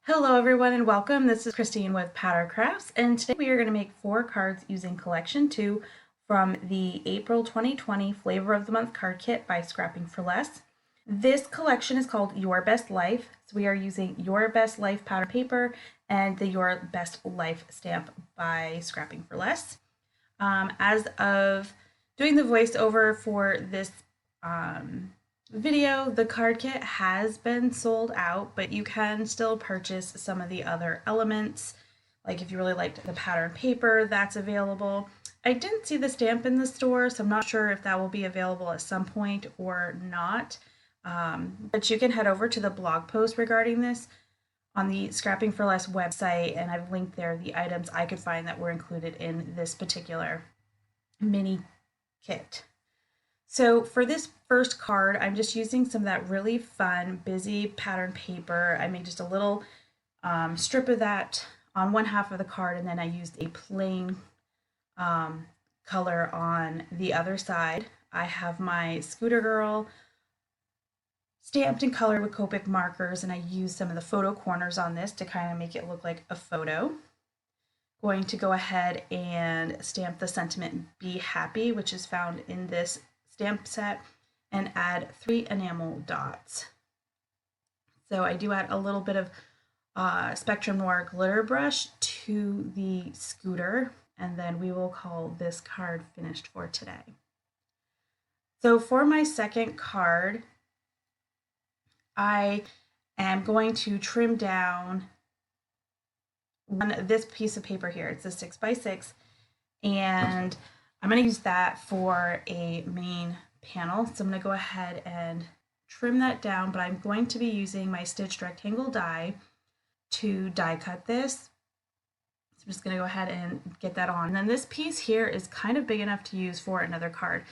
Hello everyone and welcome. This is Christine with Pattern Crafts, and today we are going to make 4 cards using Collection 2 from the April 2020 Flavor of the Month card kit by Scrapping for Less. This collection is called Your Best Life, so we are using Your Best Life pattern paper and the Your Best Life stamp by Scrapping for Less. As of doing the voiceover for this video, the card kit has been sold out, but you can still purchase some of the other elements. Like if you really liked the pattern paper, that's available. I didn't see the stamp in the store, so I'm not sure if that will be available at some point or not. But you can head over to the blog post regarding this on the Scrapping for Less website, and I've linked there the items I could find that were included in this particular mini kit. So for this first card, I'm just using some of that really fun, busy pattern paper. I made just a little strip of that on one half of the card, and then I used a plain color on the other side. I have my Scooter Girl stamped and colored with Copic markers, and I used some of the photo corners on this to kind of make it look like a photo. Going to go ahead and stamp the sentiment "Be Happy," which is found in this stamp set, and add 3 enamel dots. So I do add a little bit of Spectrum Noir glitter brush to the scooter, and then we will call this card finished for today. So for my second card, I am going to trim down this piece of paper here. It's a 6x6, and I'm going to use that for a main panel. So I'm going to go ahead and trim that down, but I'm going to be using my stitched rectangle die to die cut this. So I'm just going to go ahead and get that on. And then this piece here is kind of big enough to use for another card.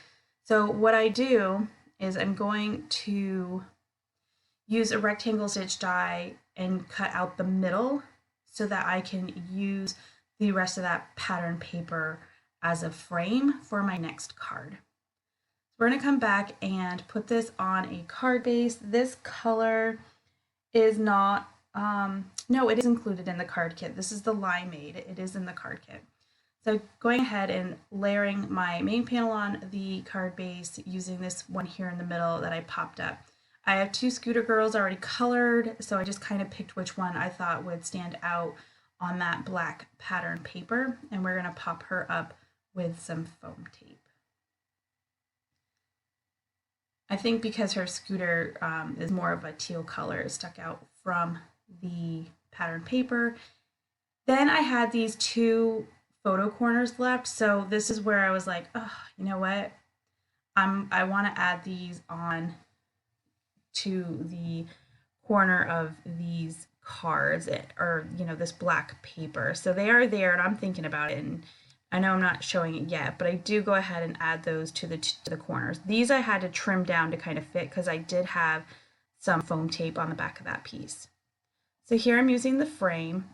So what I do is I'm going to use a rectangle stitch die and cut out the middle so that I can use the rest of that pattern paper as a frame for my next card. So we're going to come back and put this on a card base. This color is not, no, it is included in the card kit. This is the Limeade. It is in the card kit. So going ahead and layering my main panel on the card base using this one here in the middle that I popped up. I have 2 Scooter Girls already colored, so I just kind of picked which one I thought would stand out on that black pattern paper, and we're going to pop her up with some foam tape. I think because her scooter is more of a teal color, it stuck out from the pattern paper. Then I had these 2 photo corners left, so this is where I was like, oh, you know what? I want to add these on to the corner of these cards, or this black paper. So they are there, and I'm thinking about it, and I know I'm not showing it yet, but I do go ahead and add those to the corners. These I had to trim down to kind of fit because I did have some foam tape on the back of that piece. So here I'm using the frame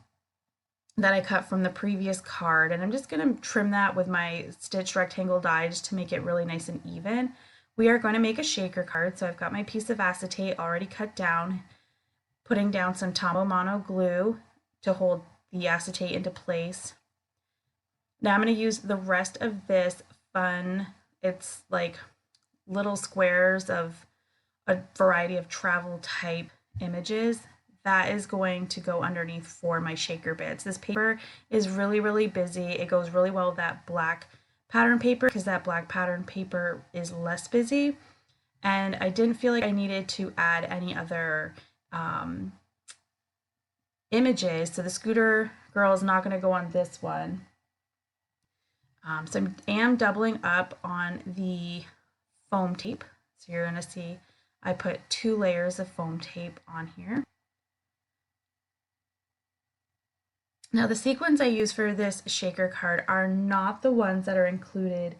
that I cut from the previous card, and I'm just going to trim that with my stitched rectangle die just to make it really nice and even. We are going to make a shaker card, so I've got my piece of acetate already cut down, putting down some Tombow Mono glue to hold the acetate into place. Now I'm going to use the rest of this fun, it's like little squares of a variety of travel type images. That is going to go underneath for my shaker bits. This paper is really, really busy. It goes really well with that black pattern paper because that black pattern paper is less busy. And I didn't feel like I needed to add any other images. So the Scooter Girl is not going to go on this one. So I am doubling up on the foam tape. So you're going to see I put 2 layers of foam tape on here. Now the sequins I use for this shaker card are not the ones that are included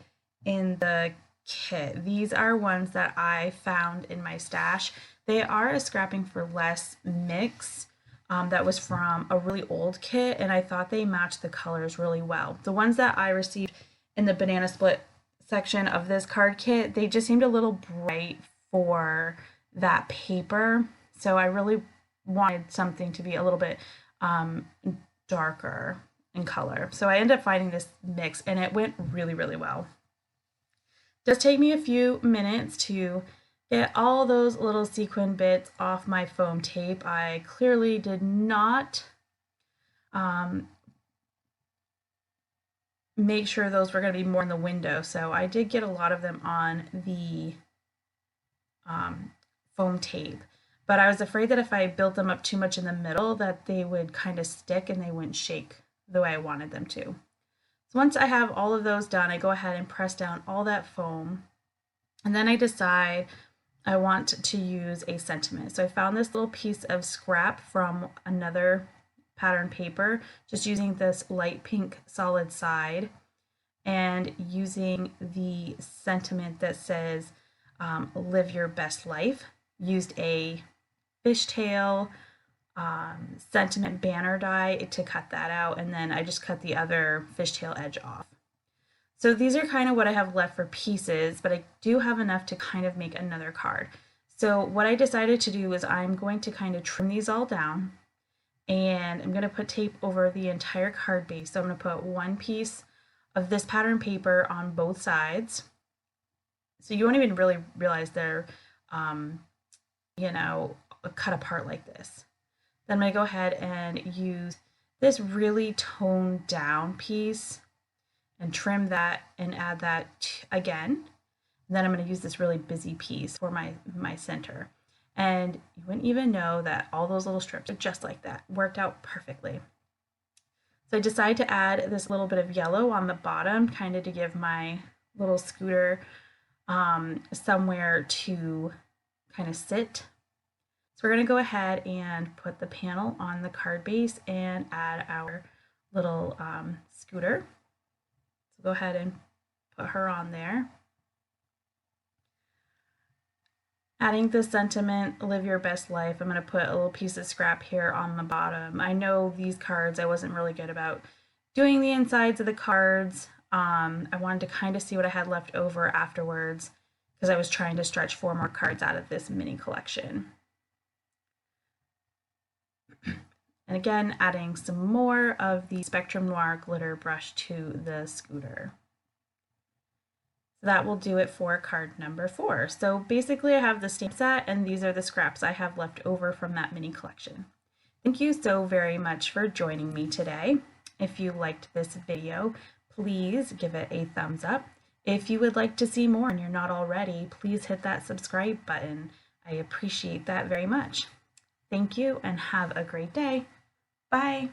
in the kit. These are ones that I found in my stash. They are a Scrapping for Less mix. That was from a really old kit, and I thought they matched the colors really well. The ones that I received in the banana split section of this card kit, they just seemed a little bright for that paper. So I really wanted something to be a little bit darker in color. So I ended up finding this mix and it went really, really well. It does take me a few minutes to get all those little sequin bits off my foam tape. I clearly did not make sure those were going to be more in the window. So I did get a lot of them on the foam tape, but I was afraid that if I built them up too much in the middle that they would kind of stick and they wouldn't shake the way I wanted them to. So once I have all of those done, I go ahead and press down all that foam, and then I decide I want to use a sentiment. So I found this little piece of scrap from another pattern paper, just using this light pink solid side and using the sentiment that says live your best life. Used a fishtail sentiment banner die to cut that out, and then I just cut the other fishtail edge off. So these are kind of what I have left for pieces, but I do have enough to kind of make another card. So what I decided to do is I'm going to kind of trim these all down, and I'm going to put tape over the entire card base. So I'm going to put one piece of this pattern paper on both sides. So you won't even really realize they're, you know, cut apart like this. Then I'm going to go ahead and use this really toned down piece and trim that and add that again. And then I'm going to use this really busy piece for my center. And you wouldn't even know that all those little strips are just like that. Worked out perfectly. So I decided to add this little bit of yellow on the bottom, kind of to give my little scooter somewhere to kind of sit. So we're going to go ahead and put the panel on the card base and add our little scooter. So go ahead and put her on there. Adding the sentiment, live your best life, I'm going to put a little piece of scrap here on the bottom. I know these cards, I wasn't really good about doing the insides of the cards. I wanted to kind of see what I had left over afterwards because I was trying to stretch 4 more cards out of this mini collection. And again, adding some more of the Spectrum Noir glitter brush to the scooter. That will do it for card number 4. So basically I have the stamp set and these are the scraps I have left over from that mini collection. Thank you so very much for joining me today. If you liked this video, please give it a thumbs up. If you would like to see more and you're not already, please hit that subscribe button. I appreciate that very much. Thank you and have a great day. Bye.